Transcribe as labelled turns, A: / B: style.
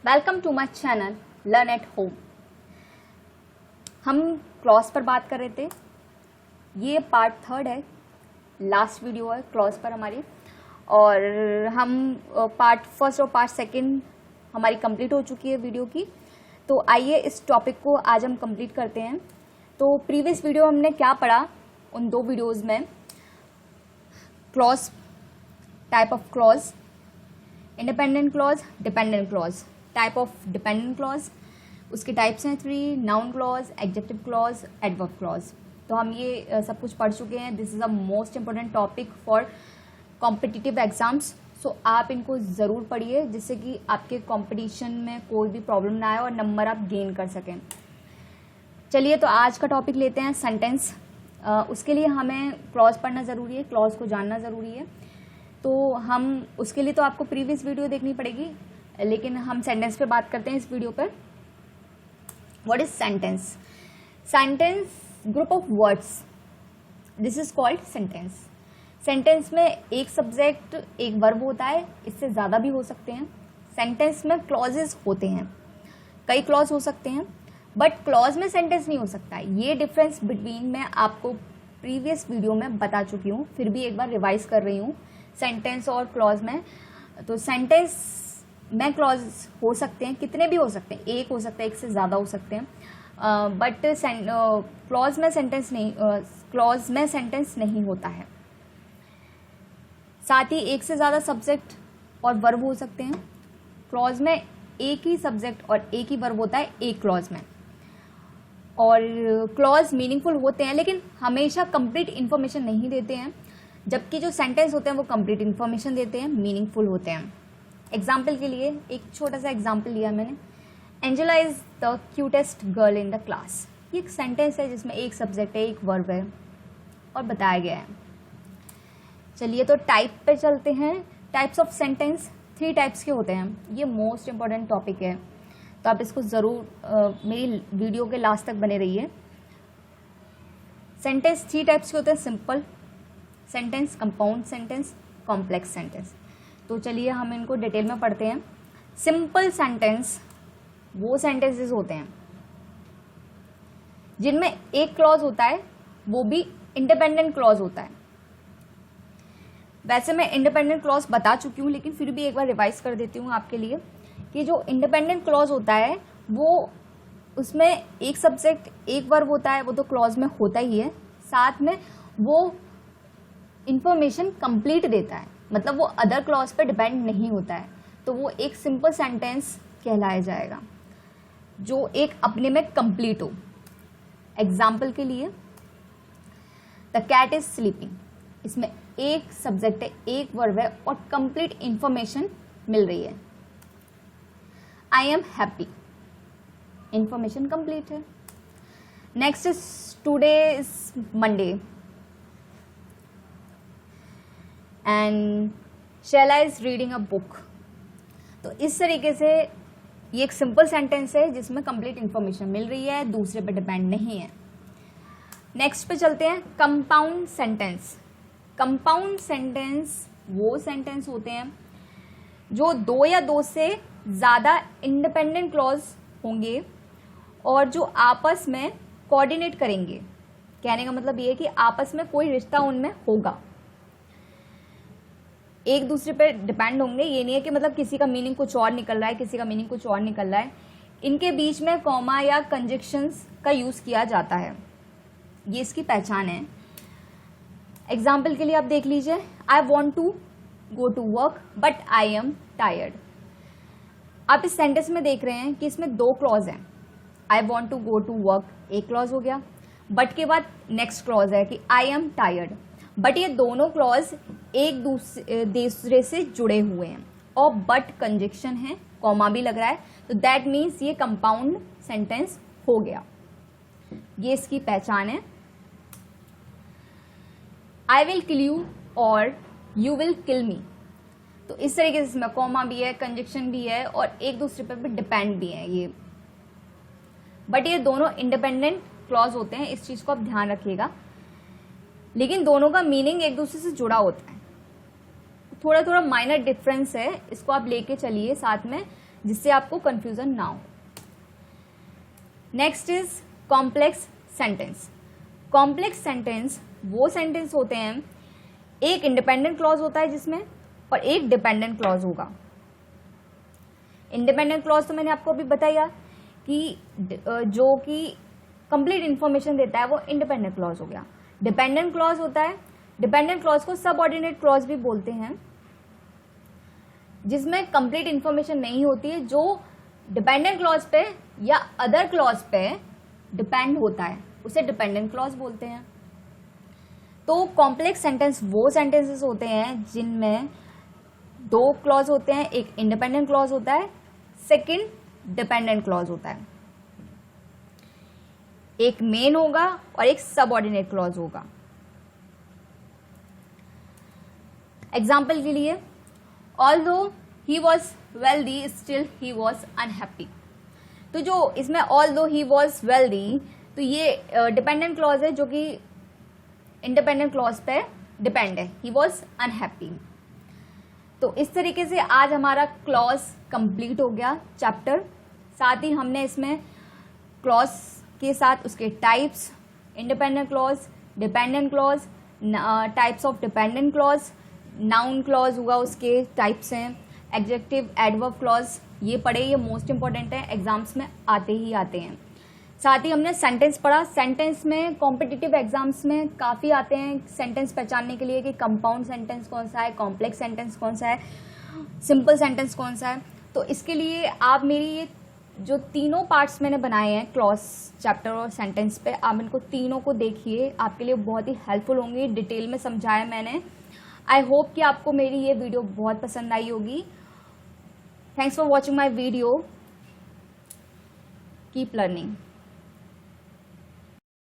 A: Welcome to my channel learn at home. हम clause पर बात कर रहे थे। ये पार्ट 3 है, लास्ट वीडियो है क्लॉज पर हमारी, और हम पार्ट 1 और पार्ट 2 हमारी कंप्लीट हो चुकी है वीडियो की। तो आइए इस टॉपिक को आज हम कंप्लीट करते हैं। तो प्रीवियस वीडियो हमने क्या पढ़ा उन 2 वीडियोस में, clause, type of clause, independent clause, dependent clause, type of dependent clause, उसके टाइप्स हैं 3, noun clause, adjective clause, adverb clause. तो हम ये सब कुछ पढ़ चुके हैं। This is a most important topic for competitive exams. सो आप इनको ज़रूर पढ़िए जिससे कि आपके कंपटीशन में कोई भी प्रॉब्लम ना आए और नंबर आप गेन कर सकें। चलिए तो आज का टॉपिक लेते हैं सेंटेंस। उसके लिए हमें क्लॉज पढ़ना ज़रूरी है, क्लॉज को जानना ज़रूरी है। तो हम उसके लिए तो आपको प्रीवियस वीडियो देखनी पड़ेगी, लेकिन हम सेंटेंस पे बात करते हैं इस वीडियो पर। What is sentence? Sentence group of words, this is called sentence. Sentence में एक सब्जेक्ट एक वर्ब होता है, इससे ज़्यादा भी हो सकते हैं। सेंटेंस में क्लॉजेस होते हैं, कई क्लॉज हो सकते हैं, बट क्लॉज में सेंटेंस नहीं हो सकता है। ये डिफरेंस बिटवीन मैं आपको प्रीवियस वीडियो में बता चुकी हूँ, फिर भी एक बार रिवाइज कर रही हूँ सेंटेंस और क्लॉज में। तो सेंटेंस में क्लॉज हो सकते हैं, कितने भी हो सकते हैं, एक हो सकता है, एक से ज़्यादा हो सकते हैं, बट क्लॉज में सेंटेंस नहीं, क्लॉज में सेंटेंस नहीं होता है। साथ ही एक से ज़्यादा सब्जेक्ट और वर्ब हो सकते हैं। क्लॉज में एक ही सब्जेक्ट और एक ही वर्ब होता है एक क्लॉज में। और क्लॉज मीनिंगफुल होते हैं लेकिन हमेशा कंप्लीट इन्फॉर्मेशन नहीं देते हैं, जबकि जो सेंटेंस होते हैं वो कंप्लीट इन्फॉर्मेशन देते हैं, मीनिंगफुल होते हैं। एग्जाम्पल के लिए एक छोटा सा एग्जाम्पल लिया मैंने, Angela is the cutest girl in the class. ये एक सेंटेंस है जिसमें एक सब्जेक्ट है, एक वर्ब है और बताया गया है। चलिए तो टाइप पे चलते हैं। टाइप्स ऑफ सेंटेंस 3 टाइप्स के होते हैं। ये मोस्ट इंपॉर्टेंट टॉपिक है, तो आप इसको ज़रूर मेरी वीडियो के लास्ट तक बने रहिए। सेंटेंस 3 टाइप्स के होते हैं, simple sentence, compound sentence, complex sentence. तो चलिए हम इनको डिटेल में पढ़ते हैं। सिंपल सेंटेंस वो सेंटेंसेस होते हैं जिनमें एक क्लॉज होता है, वो भी इंडिपेंडेंट क्लॉज होता है। वैसे मैं इंडिपेंडेंट क्लॉज बता चुकी हूँ, लेकिन फिर भी एक बार रिवाइज कर देती हूँ आपके लिए कि जो इंडिपेंडेंट क्लॉज होता है वो उसमें एक सब्जेक्ट एक वर्ब होता है, वो तो क्लॉज में होता ही है, साथ में वो इंफॉर्मेशन कंप्लीट देता है, मतलब वो अदर क्लॉज पे डिपेंड नहीं होता है। तो वो एक सिंपल सेंटेंस कहलाया जाएगा जो एक अपने में कंप्लीट हो। एग्जाम्पल के लिए, द कैट इज स्लीपिंग, इसमें एक सब्जेक्ट है, एक वर्ब है और कंप्लीट इंफॉर्मेशन मिल रही है। I am happy, information complete है। Next is today is Monday and Shaila is reading a book. तो इस तरीके से ये एक सिंपल सेंटेंस है जिसमें कंप्लीट इंफॉर्मेशन मिल रही है, दूसरे पे डिपेंड नहीं है। नेक्स्ट पे चलते हैं, कंपाउंड सेंटेंस। कंपाउंड सेंटेंस वो सेंटेंस होते हैं जो 2 या 2 से ज़्यादा इंडिपेंडेंट क्लॉज होंगे और जो आपस में कोऑर्डिनेट करेंगे। कहने का मतलब ये है कि आपस में कोई रिश्ता उनमें होगा, एक दूसरे पे डिपेंड होंगे। ये नहीं है कि मतलब किसी का मीनिंग कुछ और निकल रहा है, किसी का मीनिंग कुछ और निकल रहा है। इनके बीच में कॉमा या कंजक्शंस का यूज़ किया जाता है, ये इसकी पहचान है। एग्जाम्पल के लिए आप देख लीजिए, I want to go to work but I am tired. आप इस सेंटेंस में देख रहे हैं कि इसमें 2 क्लॉज हैं। I want to go to work एक क्लॉज हो गया, बट के बाद नेक्स्ट क्लॉज है कि आई एम टायर्ड। बट ये दोनों क्लॉज एक दूसरे से जुड़े हुए हैं और बट कंजक्शन है, कॉमा भी लग रहा है, तो दैट मीन्स ये कंपाउंड सेंटेंस हो गया। ये इसकी पहचान है। आई विल किल यू और यू विल किल मी। तो इस तरीके से इसमें कॉमा भी है, कंजक्शन भी है और एक दूसरे पर भी डिपेंड भी है ये, बट ये दोनों इंडिपेंडेंट क्लॉज होते हैं, इस चीज को आप ध्यान रखिएगा। लेकिन दोनों का मीनिंग एक दूसरे से जुड़ा होता है, थोड़ा थोड़ा माइनर डिफरेंस है, इसको आप लेके चलिए साथ में, जिससे आपको कंफ्यूजन ना हो। Next is complex sentence. Complex sentence वो सेंटेंस होते हैं, एक इंडिपेंडेंट क्लॉज होता है जिसमें और एक डिपेंडेंट क्लॉज होगा। इंडिपेंडेंट क्लॉज तो मैंने आपको अभी बताया कि जो कि कंप्लीट इंफॉर्मेशन देता है वो इंडिपेंडेंट क्लॉज हो गया। डिपेंडेंट क्लॉज होता है, डिपेंडेंट क्लॉज को सबऑर्डिनेट क्लॉज भी बोलते हैं, जिसमें कंप्लीट इंफॉर्मेशन नहीं होती है, जो डिपेंडेंट क्लॉज पे या अदर क्लॉज पे डिपेंड होता है, उसे डिपेंडेंट क्लॉज बोलते हैं। तो कॉम्प्लेक्स सेंटेंस वो सेंटेंसेस होते हैं जिनमें दो क्लॉज होते हैं, एक इंडिपेंडेंट क्लॉज होता है, सेकंड डिपेंडेंट क्लॉज होता है, एक मेन होगा और एक सबऑर्डिनेट क्लॉज होगा। एग्जाम्पल के लिए, although he was wealthy still he was unhappy. तो जो इसमें ऑल्दो ही वॉज वेल्दी, तो ये डिपेंडेंट क्लॉज है जो कि इंडिपेंडेंट क्लॉज पे डिपेंड है, ही वॉज अनहैप्पी। तो इस तरीके से आज हमारा क्लॉज कंप्लीट हो गया चैप्टर। साथ ही हमने इसमें क्लॉज के साथ उसके types, independent clause, dependent clause, types of dependent clause, noun clause हुआ उसके टाइप्स हैं, एडजेक्टिव, एडवर्ब क्लॉज ये पढ़े, ये मोस्ट इंपॉर्टेंट है, एग्जाम्स में आते ही आते हैं। साथ ही हमने सेंटेंस पढ़ा। सेंटेंस में कॉम्पिटिटिव एग्जाम्स में काफ़ी आते हैं सेंटेंस पहचानने के लिए कि कंपाउंड सेंटेंस कौन सा है, कॉम्प्लेक्स सेंटेंस कौन सा है, सिंपल सेंटेंस कौन सा है। तो इसके लिए आप मेरी ये जो तीनों पार्ट्स मैंने बनाए हैं क्लॉज चैप्टर और सेंटेंस पे, आप इनको तीनों को देखिए, आपके लिए बहुत ही हेल्पफुल होंगी। डिटेल में समझाया मैंने। आई होप कि आपको मेरी ये वीडियो बहुत पसंद आई होगी। Thanks for watching my video. Keep learning.